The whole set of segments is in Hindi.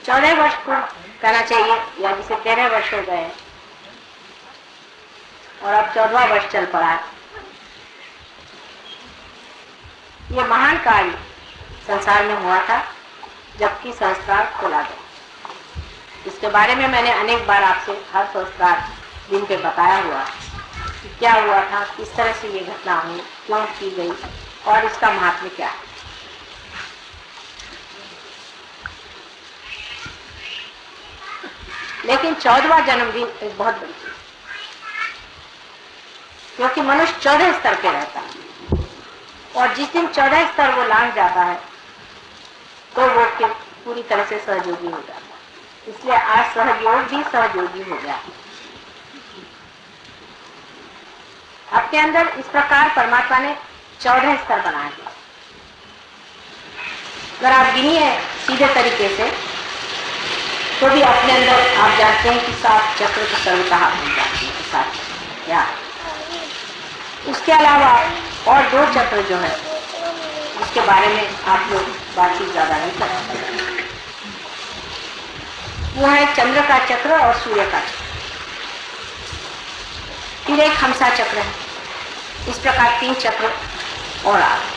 14 वर्ष को कहना चाहिए, या जिसे 13 वर्ष हो गए और अब 14वां वर्ष चल पड़ा है। ये महान कार्य संसार में हुआ था जबकि सहस्त्रार खोला गया। इसके बारे में मैंने अनेक बार आपसे हर सहस्त्रार दिन पे बताया हुआ कि क्या हुआ था, किस तरह से ये घटना हुई, क्यों की गई और इसका महात्म्य क्या है। लेकिन 14वां जन्मदिन एक बहुत बड़ी चीज, क्योंकि मनुष्य 14 स्तर पे रहता है और जिस दिन 14 स्तर वो लांघ जाता है तो वो पूरी तरह से सहयोगी हो जाता है। इसलिए आज सहयोग भी सहयोगी हो गया। आपके अंदर इस प्रकार परमात्मा ने 14 स्तर बनाए हैं। अगर आप गिनिए सीधे तरीके से तो भी अपने अंदर आप जानते हैं कि 7 चक्र तो सर्वतः मिल जाते हैं। 7 क्या उसके अलावा और 2 चक्र जो है उसके बारे में आप लोग बातचीत ज्यादा नहीं कर सकते। वो है चंद्र का चक्र और सूर्य का चक्र। फिर एक हंसा चक्र है। इस प्रकार 3 चक्र और आ गए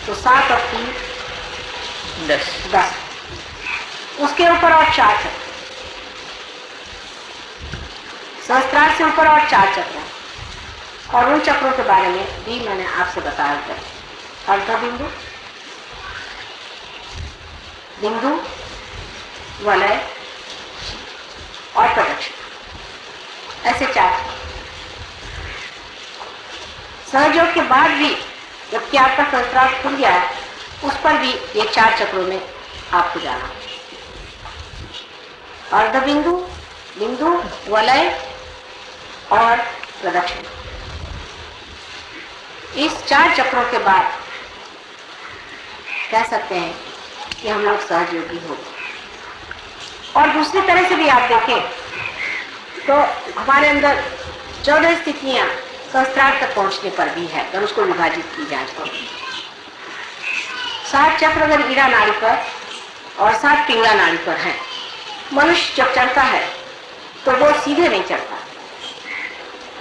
तो 7 और 3 10। उसके ऊपर और 4 चक्र, सहस्त्रार से ऊपर और 4 चक्र हैं। और उन चक्रों के बारे में भी मैंने आपसे बताया था। अर्ध बिंदु, बिंदु, वलय और प्रदक्षिण, ऐसे 4। सहयोग के बाद भी जबकि आपका सहस्त्रार खुल गया है उस पर भी ये 4 चक्रों में आपको जाना। अर्ध बिंदु, बिंदु, वलय और प्रदक्षिण, इस 4 चक्रों के बाद कह सकते हैं कि हम लोग सहयोगी हो। और दूसरी तरह से भी आप देखें तो हमारे अंदर 14 स्थितियां सहस्त्रार तक पहुंचने पर भी है अगर उसको विभाजित की जाए तो। 7 चक्र अगर ईड़ा नाड़ी पर और 7 पिंगला नाड़ी पर है। मनुष्य जब चढ़ता है तो वो सीधे नहीं चढ़ता,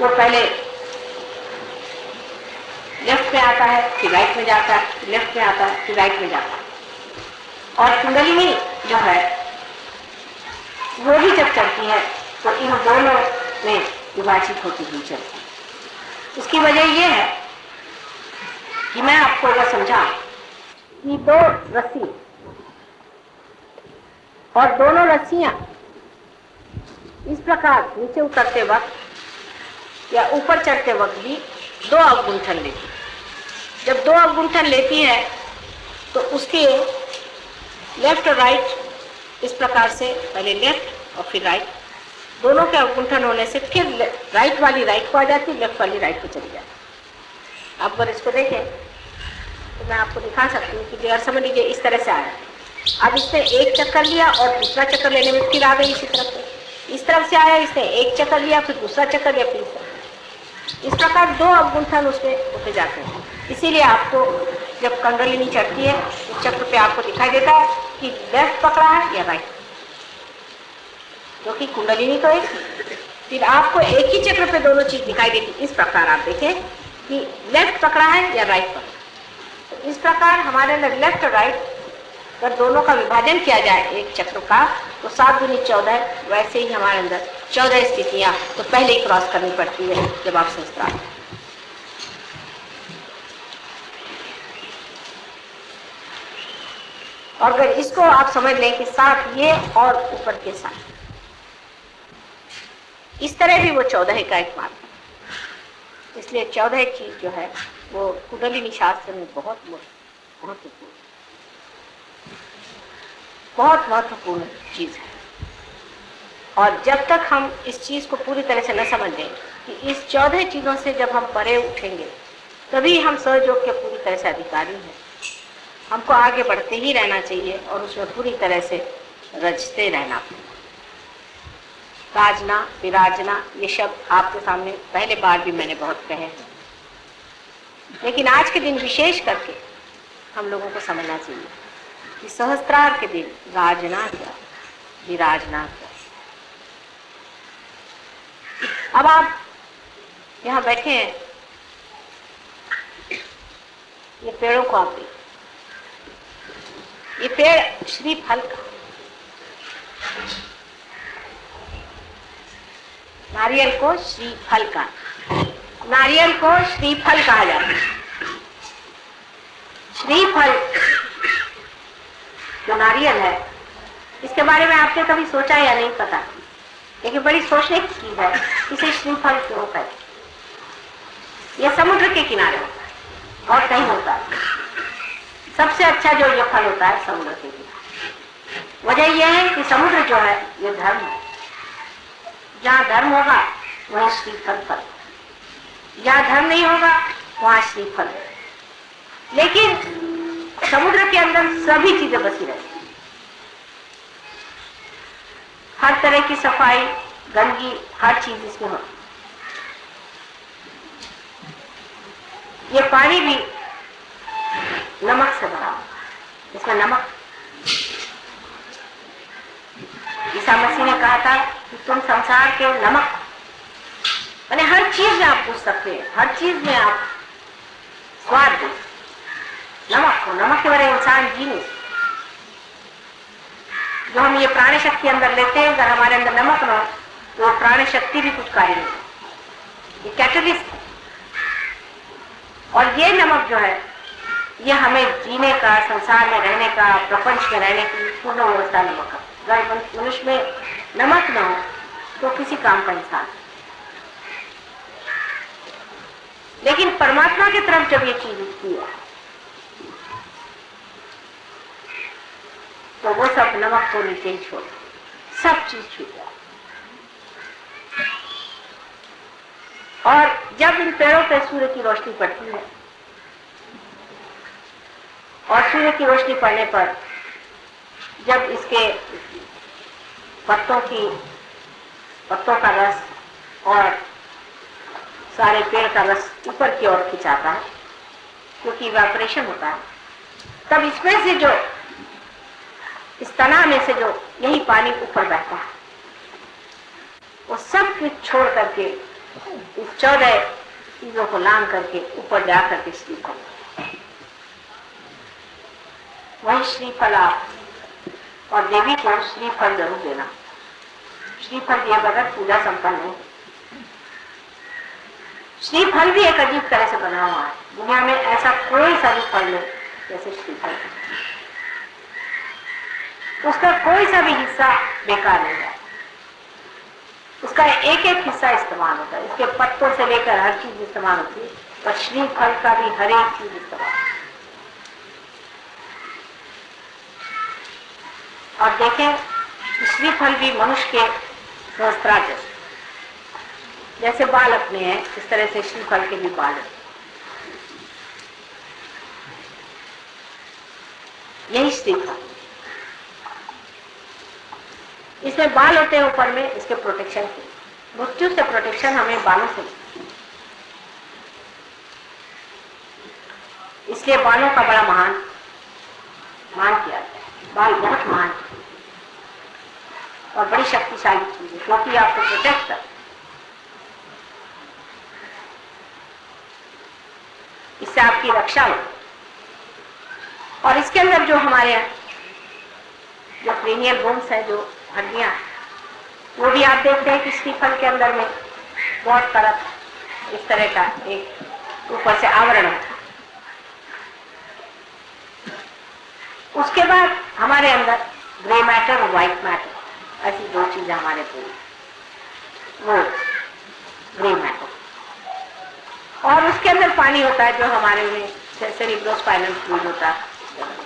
वो पहले लेफ्ट में आता है, फिर राइट में जाता है, लेफ्ट में आता है, फिर राइट में जाता है। और कुंडलिनी जो है वो भी जब चलती है तो इन दोनों में विभाजित होती हुई चलती है। इसकी वजह यह है कि मैं आपको अगर समझा कि 2 रस्सी और दोनों रस्सियां इस प्रकार नीचे उतरते वक्त या ऊपर चढ़ते वक्त भी 2 अवगुंठन लेती है। जब 2 अवगुंठन लेती है तो उसके लेफ्ट और राइट इस प्रकार से पहले लेफ्ट और फिर राइट, दोनों के अवगुंठन होने से फिर राइट वाली राइट को आ जाती है, लेफ्ट वाली राइट को चली जाती है। आप अगर इसको देखें तो मैं आपको दिखा सकती हूँ कि अगर समझ लीजिए इस तरह से आया, अब इसने एक चक्कर लिया और दूसरा चक्कर लेने में फिर आ गई इसी तरफ से। इस तरफ से आया, इसने एक चक्कर लिया, फिर दूसरा चक्कर लिया, फिर इस प्रकार 2 अवगुंठन उसमें होते जाते हैं। इसीलिए आपको जब कुंडलिनी चढ़ती है उस चक्र पे आपको दिखाई देता है कि लेफ्ट पकड़ा है या राइट, क्योंकि कुंडलिनी तो एक, फिर आपको एक ही चक्र पे दोनों चीज दिखाई देती। इस प्रकार आप देखें कि लेफ्ट पकड़ा है या राइट पकड़ा। तो इस प्रकार हमारे अंदर लेफ्ट और राइट अगर दोनों का विभाजन किया जाए एक चक्र का तो 7 दूनी 14, वैसे ही हमारे अंदर 14 स्थितियां तो पहले ही क्रॉस करनी पड़ती है जब आप सहस्त्रार। और अगर इसको आप समझ लें कि 7 ये और ऊपर के 7, इस तरह भी वो 14 का एक मार्ग है। इसलिए 14 चीज जो है वो कुंडलिनी शास्त्र में बहुत महत्वपूर्ण चीज है। और जब तक हम इस चीज को पूरी तरह से न समझ लें कि इस 14 चीजों से जब हम परे उठेंगे तभी हम सहयोग के पूरी तरह से अधिकारी हैं। हमको आगे बढ़ते ही रहना चाहिए और उसमें पूरी तरह से रचते रहना। राजना, विराजना, ये शब्द आपके सामने पहले बार भी मैंने बहुत कहे हैं, लेकिन आज के दिन विशेष करके हम लोगों को समझना चाहिए कि सहस्त्रार के दिन राजना क्या, विराजमान कर। अब आप यहाँ बैठे हैं, ये पेड़ों को आप देखिए, ये पेड़ श्रीफल का, नारियल को श्रीफल का, नारियल को श्रीफल कहा जाता है। श्रीफल जो नारियल है, इसके बारे में आपने कभी सोचा या नहीं पता, लेकिन बड़ी सोचने की चीज है, इसे श्रीफल क्यों कहते हैं। यह समुद्र के किनारे होता है और कहीं होता है। सबसे अच्छा जो ये फल होता है समुद्र के किनारे। वजह यह है कि समुद्र जो है ये धर्म है, जहाँ धर्म होगा वहीं श्रीफल फल, जहाँ धर्म नहीं होगा वहाँ श्रीफल। लेकिन समुद्र के अंदर सभी चीजें बसी रहती हैं, हर तरह की सफाई, गंदगी, हर चीज इसमें होती। ये पानी भी नमक से भरा हुआ, इसमें नमक। ईसा मसीह ने कहा था कि तुम संसार के नमक, यानी हर चीज में आप पूछ सकते हैं, हर चीज में आप स्वाद दो। नमक को, नमक के बगैर इंसान जी नहीं। जो हम ये प्राण शक्ति अंदर लेते हैं, अगर हमारे अंदर नमक न हो तो प्राण शक्ति भी कुछ कार्य नहीं। ये कैटलिस्ट है। और ये नमक जो है ये हमें जीने का, संसार में रहने का, प्रपंच में रहने की पूर्ण व्यवस्था नमक है। अगर मनुष्य में नमक न हो तो किसी काम का इंसान। लेकिन परमात्मा की तरफ जब ये चीज उठती है तो वो सब नमक को नीचे ही छोड़, सब चीज छूट जाए। और जब इन पेड़ों पे सूर्य की रोशनी पड़ती है और सूर्य की रोशनी पड़ने पर जब इसके पत्तों का रस और सारे पेड़ का रस ऊपर की ओर खिंचाता है, क्योंकि इवेपोरेशन होता है, तब इसमें से जो, इस तना में से जो यही पानी ऊपर बहता है, वो सब कुछ छोड़ करके इस 14 चीजों को लांग करके ऊपर जा करके श्रीफल, वही श्रीफल आप और देवी को श्रीफल जरूर देना। श्रीफल दिए बगैर पूजा संपन्न नहीं। श्रीफल भी एक अजीब तरह से बना हुआ है, दुनिया में ऐसा कोई सा भी फल नहीं जैसे श्रीफल। उसका कोई सा भी हिस्सा बेकार नहीं है, उसका एक एक हिस्सा इस्तेमाल होता है। इसके पत्तों से लेकर हर चीज इस्तेमाल होती है, और श्रीफल का भी हर एक चीज इस्तेमाल। और देखें, श्रीफल भी मनुष्य के सहस्त्रा जैसे बाल अपने हैं, इस तरह से श्रीफल के भी बाल हैं। यही श्रीफल, इसमें बाल होते हैं ऊपर में, इसके प्रोटेक्शन के, मृत्यु से प्रोटेक्शन हमें बालों से, इसलिए बालों का बड़ा मान किया जाता है। बाल बहुत महान और बड़ी शक्तिशाली चीज है, क्योंकि आपको प्रोटेक्ट कर, इससे आपकी रक्षा हो। और इसके अंदर जो हमारे जो क्रेनियल बोन्स है, जो हड्डियां, वो भी आप देखते हैं कि श्रीफल के अंदर में बहुत तरह इस तरह का एक ऊपर से आवरण है। उसके बाद हमारे अंदर ग्रे मैटर और व्हाइट मैटर, ऐसी दो चीजें हमारे पूरी, वो ग्रे मैटर, और उसके अंदर पानी होता है, जो हमारे में सेरेब्रोस्पाइनल फ्लूइड होता है,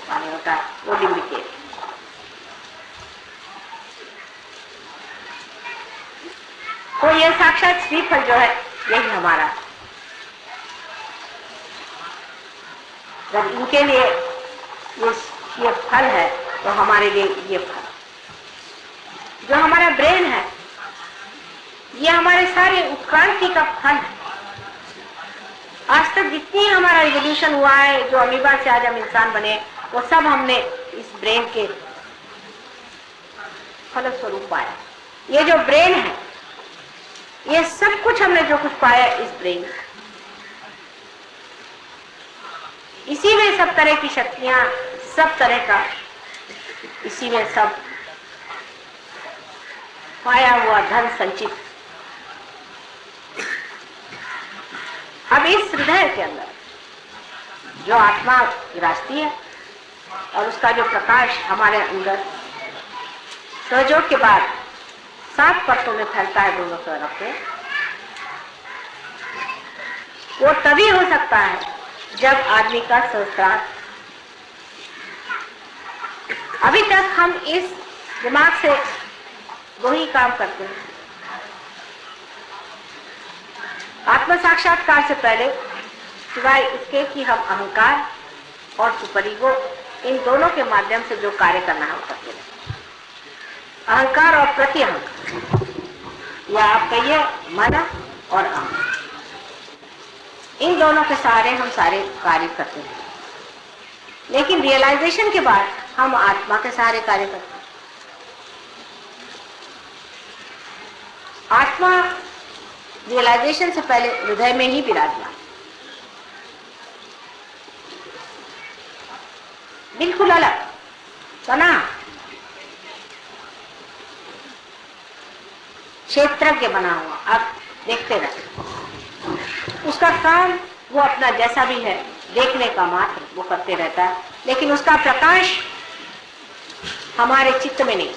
पानी होता है, वो लिम्बिक। तो ये साक्षात श्रीफल जो है यही हमारा, जब इनके लिए ये फल है तो हमारे लिए ये फल, जो हमारा ब्रेन है, ये हमारे सारे उत्क्रांति का फल है। आज तक जितनी हमारा रिवोल्यूशन हुआ है, जो अमीबा से आज हम इंसान बने, वो सब हमने इस ब्रेन के फलस्वरूप पाया। ये जो ब्रेन है, ये सब कुछ हमने जो कुछ पाया इस ब्रेन, इसी में सब तरह की शक्तियां, सब तरह का इसी में सब पाया हुआ धन संचित। अब इस हृदय के अंदर जो आत्मा विराजती है और उसका जो प्रकाश हमारे अंदर सहयोग के बाद 7 परतों में फैलता है दोनों तरफ से, वो तभी हो सकता है जब आदमी का सहस्त्रार। अभी तक हम इस दिमाग से दो ही काम करते हैं। आत्म साक्षात्कार से पहले सिवाय इसके कि हम अहंकार और सुपर ईगो, इन दोनों के माध्यम से जो कार्य करना है वो करते हैं। अहंकार और प्रति अहंकार, या आप कहिए मन और अहंकार, इन दोनों के सहारे हम सारे कार्य करते हैं। लेकिन रियलाइजेशन के बाद हम आत्मा के सहारे कार्य करते हैं। आत्मा रियलाइजेशन से पहले हृदय में ही विराजमान, बिल्कुल अलग बना, क्षेत्रज्ञ बना हुआ। आप देखते रहे, उसका काम वो अपना जैसा भी है देखने का मात्र वो करते रहता है, लेकिन उसका प्रकाश हमारे चित्त में नहीं,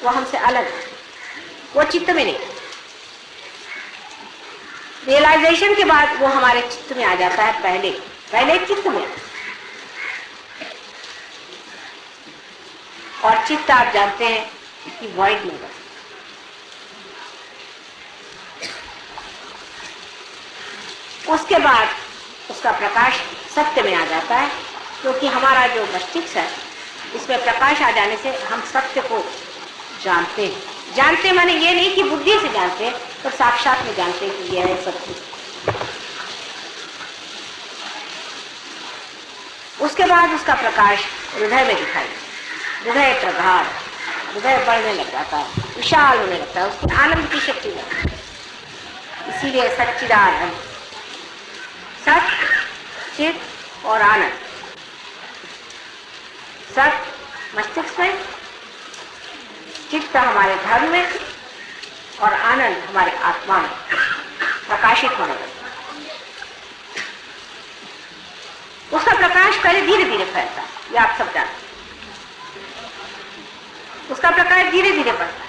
वो हमसे अलग है, वो चित्त में नहीं। रियलाइजेशन के बाद वो हमारे चित्त में आ जाता है, पहले चित्त में। और चित्त आप जानते हैं कि वॉइड में बस, उसके बाद उसका प्रकाश सत्य में आ जाता है, क्योंकि हमारा जो मस्तिष्क है इसमें प्रकाश आ जाने से हम सत्य को जानते हैं। जानते माने ये नहीं कि बुद्धि से जानते हैं, पर साक्षात में जानते हैं कि यह है सत्य। उसके बाद उसका प्रकाश हृदय में दिखाई, हृदय प्रगाढ़, हृदय बढ़ने लग जाता है, विशाल होने लगता है, उसकी आनंद की शक्ति लगती है। इसीलिए सच्चिदानंद, सत्य, चित और आनंद। सत्य मस्तिष्क में, चित्त हमारे धर्म में और आनंद हमारे आत्मा में प्रकाशित होने लगता है। उसका प्रकाश पहले धीरे धीरे फैलता है, ये आप सब जानते हैं। उसका प्रकाश धीरे धीरे बढ़ता है,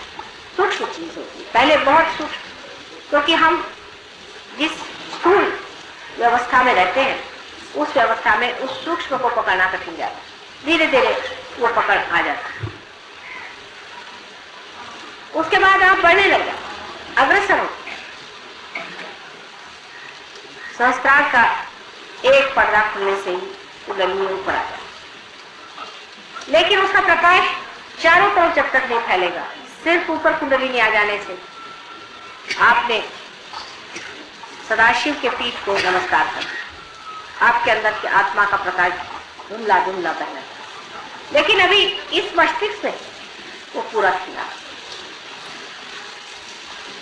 सूक्ष्म चीज होती है, पहले बहुत सूक्ष्म, क्योंकि हम जिस स्थूल व्यवस्था में रहते हैं उस व्यवस्था में उस सूक्ष्म को पकड़ना कठिन जाता है। धीरे धीरे वो पकड़ आ जाता है। उसके बाद आप बढ़ने लग जाते, अग्रसर हो। सहस्त्रार का एक पर्दा खुलने से ही कुंडली ऊपर आ जाए, लेकिन उसका प्रकाश चारों तरफ जब तक नहीं फैलेगा, सिर्फ ऊपर कुंडली नहीं आ जाने से आपने सदाशिव के पीठ को नमस्कार कर, आपके अंदर की आत्मा का प्रकाश धुंधला धुंधला बहना, लेकिन अभी इस मस्तिष्क में वो पूरा खिला।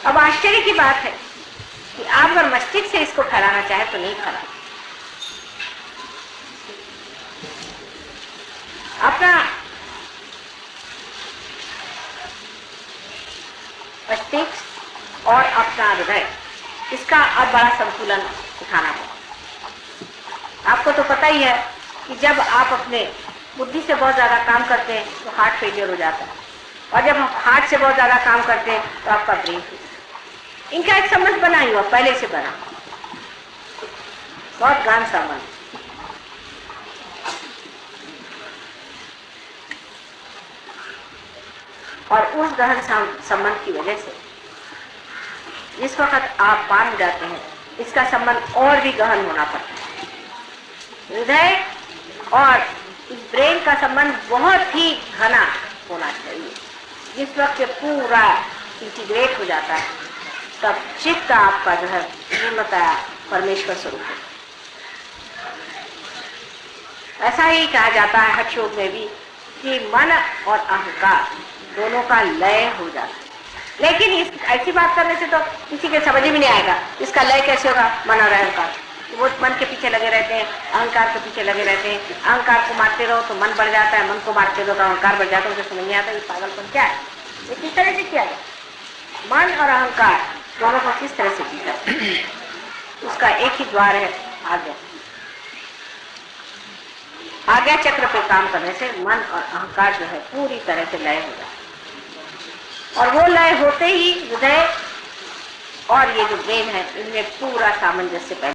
अब आश्चर्य की बात है कि आप अगर मस्तिष्क से इसको फैलाना चाहे तो नहीं फैला। अपना मस्तिष्क और अपना हृदय, इसका अब बड़ा संतुलन उठाना होगा। आपको तो पता ही है कि जब आप अपने बुद्धि से बहुत ज्यादा काम करते हैं तो हार्ट फेलियर हो जाता है, और जब हम हार्ट से बहुत ज्यादा काम करते हैं तो आपका ब्रेन फेलियर। इनका एक संबंध बना ही हुआ, पहले से बना, बहुत गहन संबंध। और उस गहन संबंध की वजह से जिस वक्त आप पार हो जाते हैं, इसका संबंध और भी गहन होना पड़ता है। हृदय और इस ब्रेन का संबंध बहुत ही घना होना चाहिए। जिस वक्त ये पूरा इंटीग्रेट हो जाता है, तब चित्त आपका जो है पूर्णतया परमेश्वर स्वरूप है। ऐसा ही कहा जाता है हठ योग में भी कि मन और अहंकार दोनों का लय हो जाता है। लेकिन इस ऐसी बात करने से तो किसी के समझ में नहीं आएगा इसका लय कैसे होगा, मन और अहंकार। वो मन के पीछे लगे रहते हैं, अहंकार के पीछे लगे रहते हैं। अहंकार को मारते रहो तो मन बढ़ जाता है, मन को मारते रहो तो अहंकार बढ़ जाता है। उसे समझ नहीं आता ये पागलपन क्या है, ये किस तरह से किया जाए। मन और अहंकार दोनों को किस तरह से किया, उसका एक ही द्वार है, आज्ञा। आज्ञा चक्र पे काम करने से मन और अहंकार जो है पूरी तरह से लय हो जाता है। और वो लय होते ही हृदय और ये जो ब्रेन है इनमें पूरा सामंजस्य पैदा